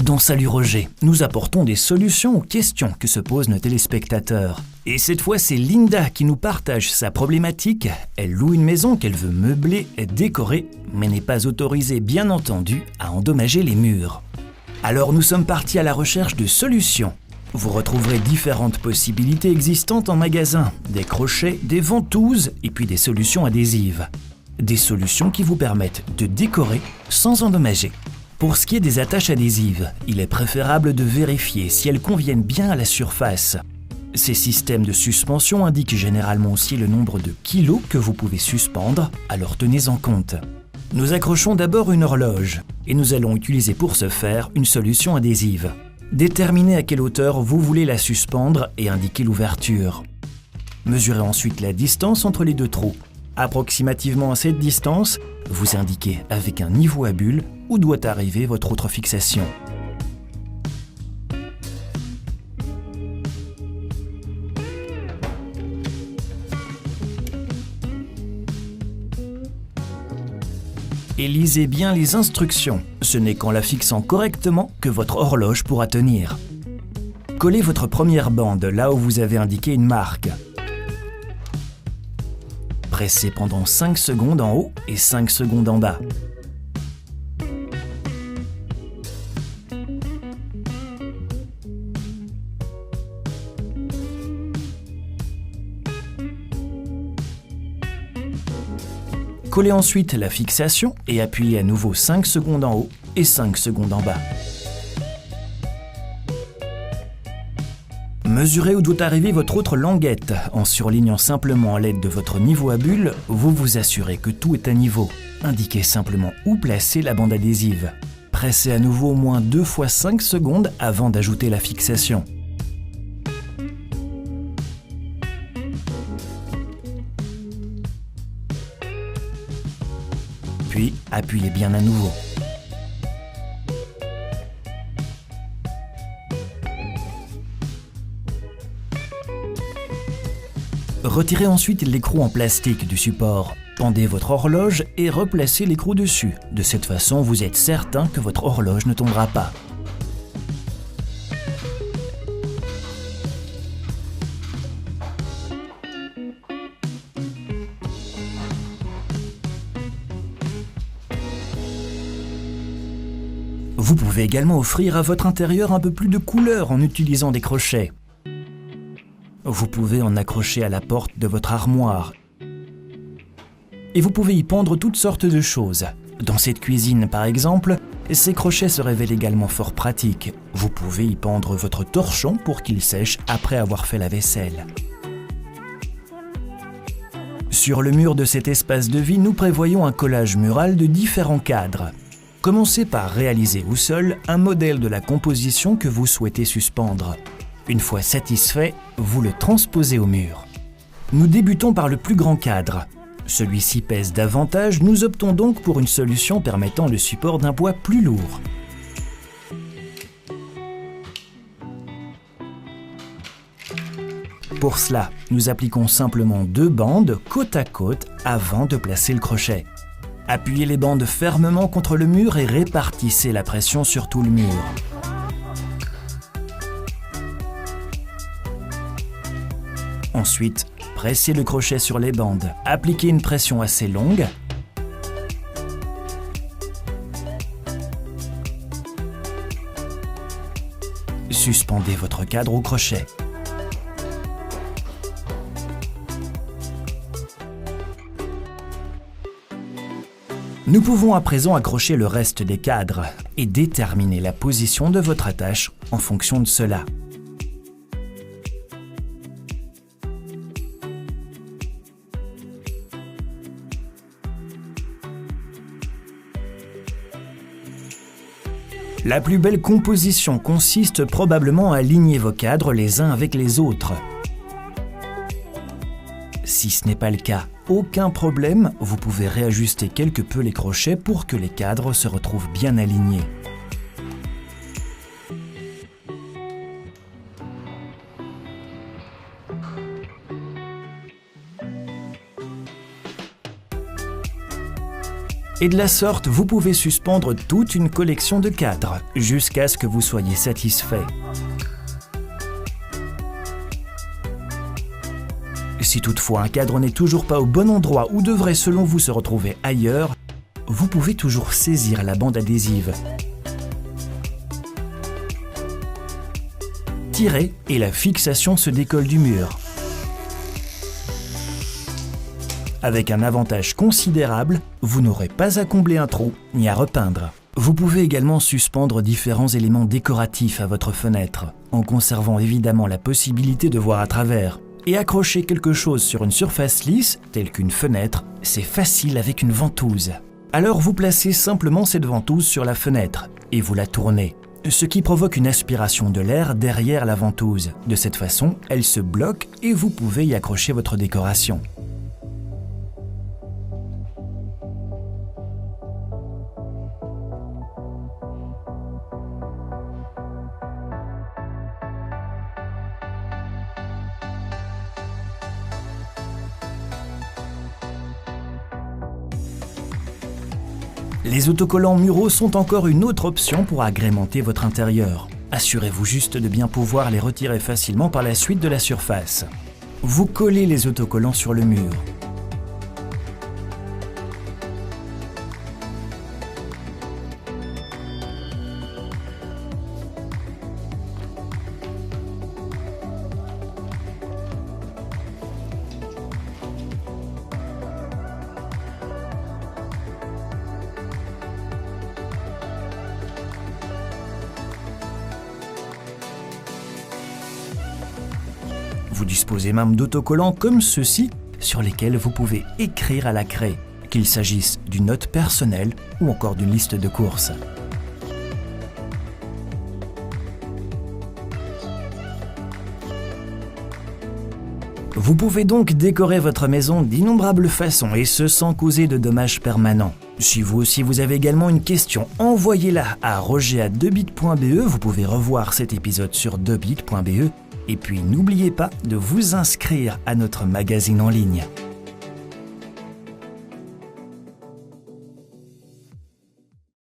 Dans Salut Roger, nous apportons des solutions aux questions que se posent nos téléspectateurs. Et cette fois, c'est Linda qui nous partage sa problématique. Elle loue une maison qu'elle veut meubler et décorer, mais n'est pas autorisée, bien entendu, à endommager les murs. Alors nous sommes partis à la recherche de solutions. Vous retrouverez différentes possibilités existantes en magasin, des crochets, des ventouses et puis des solutions adhésives. Des solutions qui vous permettent de décorer sans endommager. Pour ce qui est des attaches adhésives, il est préférable de vérifier si elles conviennent bien à la surface. Ces systèmes de suspension indiquent généralement aussi le nombre de kilos que vous pouvez suspendre, alors tenez-en compte. Nous accrochons d'abord une horloge et nous allons utiliser pour ce faire une solution adhésive. Déterminez à quelle hauteur vous voulez la suspendre et indiquez l'ouverture. Mesurez ensuite la distance entre les deux trous. Approximativement à cette distance, vous indiquez avec un niveau à bulles où doit arriver votre autre fixation. Et lisez bien les instructions. Ce n'est qu'en la fixant correctement que votre horloge pourra tenir. Collez votre première bande là où vous avez indiqué une marque. Pressez pendant 5 secondes en haut et 5 secondes en bas. Collez ensuite la fixation et appuyez à nouveau 5 secondes en haut et 5 secondes en bas. Mesurez où doit arriver votre autre languette. En surlignant simplement à l'aide de votre niveau à bulles, vous vous assurez que tout est à niveau. Indiquez simplement où placer la bande adhésive. Pressez à nouveau au moins 2 fois 5 secondes avant d'ajouter la fixation. Puis, appuyez bien à nouveau. Retirez ensuite l'écrou en plastique du support. Pendez votre horloge et replacez l'écrou dessus. De cette façon, vous êtes certain que votre horloge ne tombera pas. Vous pouvez également offrir à votre intérieur un peu plus de couleur en utilisant des crochets. Vous pouvez en accrocher à la porte de votre armoire. Et vous pouvez y pendre toutes sortes de choses. Dans cette cuisine, par exemple, ces crochets se révèlent également fort pratiques. Vous pouvez y pendre votre torchon pour qu'il sèche après avoir fait la vaisselle. Sur le mur de cet espace de vie, nous prévoyons un collage mural de différents cadres. Commencez par réaliser au sol un modèle de la composition que vous souhaitez suspendre. Une fois satisfait, vous le transposez au mur. Nous débutons par le plus grand cadre. Celui-ci pèse davantage, nous optons donc pour une solution permettant le support d'un poids plus lourd. Pour cela, nous appliquons simplement 2 bandes côte à côte avant de placer le crochet. Appuyez les bandes fermement contre le mur et répartissez la pression sur tout le mur. Ensuite, pressez le crochet sur les bandes. Appliquez une pression assez longue. Suspendez votre cadre au crochet. Nous pouvons à présent accrocher le reste des cadres et déterminer la position de votre attache en fonction de cela. La plus belle composition consiste probablement à aligner vos cadres les uns avec les autres. Si ce n'est pas le cas, aucun problème, vous pouvez réajuster quelque peu les crochets pour que les cadres se retrouvent bien alignés. Et de la sorte, vous pouvez suspendre toute une collection de cadres, jusqu'à ce que vous soyez satisfait. Si toutefois un cadre n'est toujours pas au bon endroit ou devrait selon vous se retrouver ailleurs, vous pouvez toujours saisir la bande adhésive. Tirez et la fixation se décolle du mur. Avec un avantage considérable, vous n'aurez pas à combler un trou ni à repeindre. Vous pouvez également suspendre différents éléments décoratifs à votre fenêtre, en conservant évidemment la possibilité de voir à travers. Et accrocher quelque chose sur une surface lisse, telle qu'une fenêtre, c'est facile avec une ventouse. Alors vous placez simplement cette ventouse sur la fenêtre et vous la tournez, ce qui provoque une aspiration de l'air derrière la ventouse. De cette façon, elle se bloque et vous pouvez y accrocher votre décoration. Les autocollants muraux sont encore une autre option pour agrémenter votre intérieur. Assurez-vous juste de bien pouvoir les retirer facilement par la suite de la surface. Vous collez les autocollants sur le mur. Vous disposez même d'autocollants comme ceux-ci sur lesquels vous pouvez écrire à la craie, qu'il s'agisse d'une note personnelle ou encore d'une liste de courses. Vous pouvez donc décorer votre maison d'innombrables façons et ce sans causer de dommages permanents. Si vous aussi vous avez également une question, envoyez-la à roger@debit.be. Vous pouvez revoir cet épisode sur debit.be. Et puis n'oubliez pas de vous inscrire à notre magazine en ligne.